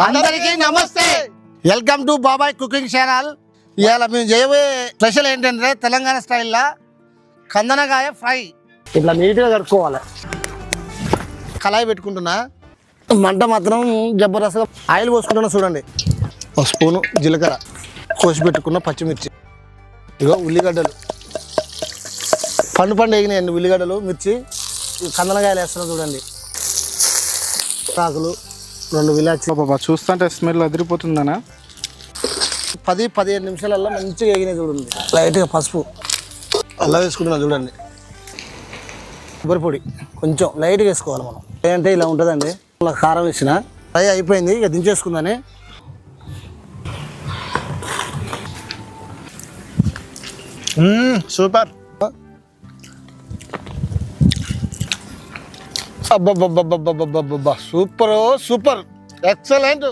అందరికీ నమస్తే. Welcome to బాబాయ్ కుకింగ్ ఛానల్. ఇవాళ మేము చేయబోయే స్పెషల్ ఏంటంటే తెలంగాణ స్టైల్లో కందనకాయ ఫ్రై. ఇట్లా నీట్గా కడుక్కోవాలి. కళాయి పెట్టుకుంటున్నా, మంట మాత్రం జబర్దస్త్గా ఆయిల్ పోసుకుంటున్నా. చూడండి, ఒక స్పూను జీలకర్ర, కోసి పెట్టుకున్న పచ్చిమిర్చి, ఇగో ఉల్లిగడ్డలు, పండు వేగినాయండి ఉల్లిగడ్డలు, మిర్చి, కందనకాయలు వేస్తున్నాం. చూడండి, ఆకులు, 2 విలాచి. బాబా చూస్తుంటే స్మెల్ అదిరిపోతుందనా. 10-15 నిమిషాలలో మంచిగా వేగినాయి. చూడండి, లైట్గా పసుపు, అల్లం వేసుకుంటున్నా. చూడండి, కొబ్బరి పొడి కొంచెం లైట్గా వేసుకోవాలి మనం. ఏంటంటే ఇలా ఉంటుందండి. ఇలా కారం వేసిన ఫ్రై అయిపోయింది. ఇక దించేసుకుందని. సూపర్. అబ్బబ్బబ్బబ్బబ్బబ్బబ్బా, సూపర్ సూపర్, ఎక్సలెంట్.